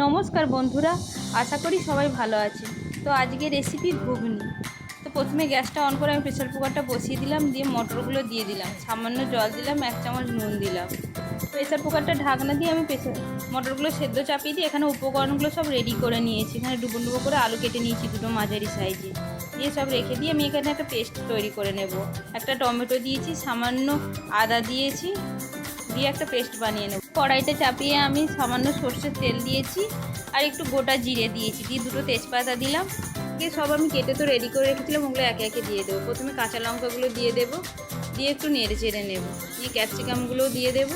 নমস্কার বন্ধুরা, আশা করি সবাই ভালো আছে। তো আজকে রেসিপি ঘুগনি। তো প্রথমে গ্যাসটা অন করে আমি প্রেসার কুকারটা বসিয়ে দিলাম, দিয়ে মটরগুলো দিয়ে দিলাম, সামান্য জল দিলাম, 1 চামচ নুন দিলাম। প্রেসার কুকারটা ঢাকনা দিয়ে আমি মটরগুলো সেদ্ধ চাপিয়ে দিয়ে এখানে উপকরণগুলো সব রেডি করে নিয়েছি। এখানে ডুবো ডুবো করে আলু কেটে নিয়েছি দুটো মাঝারি সাইজে, দিয়ে সব রেখে দিয়ে আমি এখানে একটা পেস্ট তৈরি করে নেব। একটা টমেটো দিয়েছি, সামান্য আদা দিয়েছি, দিয়ে একটা পেস্ট বানিয়ে নেব। কড়াইতে চাপিয়ে আমি সামান্য সর্ষের তেল দিয়েছি আর একটু গোটা জিরে দিয়েছি, দিয়ে দুটো তেজপাতা দিলাম, দিয়ে সব আমি কেটে তো রেডি করে রেখেছিলাম, ওগুলো একে একে দিয়ে দেবো। প্রথমে কাঁচা লঙ্কাগুলো দিয়ে দেবো, দিয়ে একটু নেড়ে চেড়ে নেব, দিয়ে ক্যাপসিকামগুলোও দিয়ে দেবো,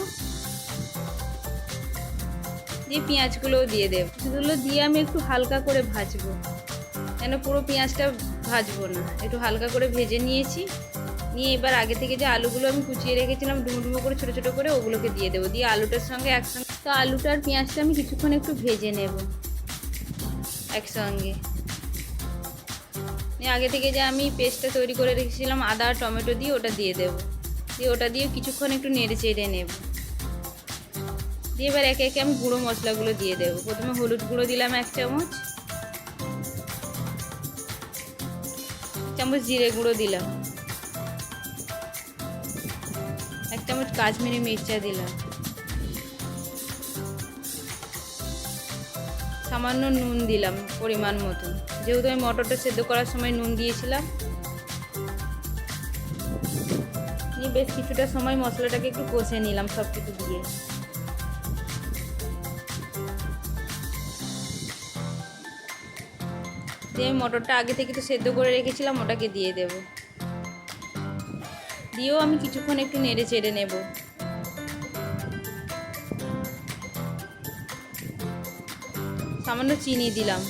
দিয়ে পেঁয়াজগুলোও দিয়ে দেবো। এগুলো দিয়ে আমি একটু হালকা করে ভাজবো, কেন পুরো পেঁয়াজটা ভাজবো না, একটু হালকা করে ভেজে নিয়েছি। নিয়ে এবার আগে থেকে যে আলুগুলো আমি কুচিয়ে রেখেছিলাম ডুমো ডুমো করে ছোটো ছোটো করে, ওগুলোকে দিয়ে দেবো, দিয়ে আলুটার সঙ্গে একসঙ্গে। তো আলুটা আর পেঁয়াজটা আমি কিছুক্ষণ একটু ভেজে নেব একসঙ্গে। আগে থেকে যে আমি পেস্টটা তৈরি করে রেখেছিলাম আদা আর টমেটো দিয়ে, ওটা দিয়ে দেবো, দিয়ে ওটা দিয়ে কিছুক্ষণ একটু নেড়ে চেড়ে নেব। দিয়ে এবার একে একে আমি গুঁড়ো মশলাগুলো দিয়ে দেবো। প্রথমে হলুদ গুঁড়ো দিলাম 1 চামচ, চামচ জিরে গুঁড়ো দিলাম, 1 চামচ কাশ্মীরি মির্চা দিলাম, সামান্য নুন দিলাম পরিমাণ মতো, যেহেতু আমি মটরটা সেদ্ধ করার সময় নুন দিয়েছিলাম। নিয়ে বেশ কিছুটা সময় মশলাটাকে একটু কষে নিলাম সব কিছু দিয়ে। দিয়ে মটরটা আগে থেকে তো সেদ্ধ করে রেখেছিলাম, ওটাকে দিয়ে দেব, দিয়েও আমি কিছুক্ষণ একটু নেড়ে চেড়ে নেব। সামান্য চিনি দিলাম।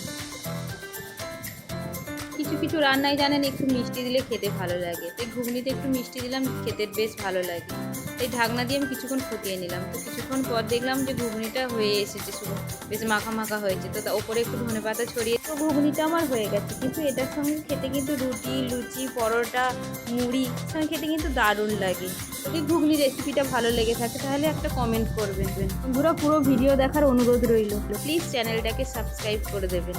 কিছু কিছু রান্নায় জানেন একটু মিষ্টি দিলে খেতে ভালো লাগে, তাই ঘুগনিতে একটু মিষ্টি দিলাম, খেতে বেশ ভালো লাগে। তাই ঢাকনা দিয়ে আমি কিছুক্ষণ ফুটিয়ে নিলাম। তো কিছুক্ষণ পর দেখলাম যে ঘুগনিটা হয়ে এসেছে, শুধু বেশ মাখা মাখা হয়েছে। তো ওপরে একটু ধনেপাতা ছড়িয়ে, তো ঘুগনিটা আমার হয়ে গেছে। কিন্তু এটার সঙ্গে খেতে কিন্তু রুটি, লুচি, পরোটা, মুড়ি সঙ্গে খেতে কিন্তু দারুণ লাগে। যদি ঘুগনি রেসিপিটা ভালো লেগে থাকে তাহলে একটা কমেন্ট করবেন। বন্ধুরা, পুরো ভিডিও দেখার অনুরোধ রইল। প্লিজ চ্যানেলটাকে সাবস্ক্রাইব করে দেবেন।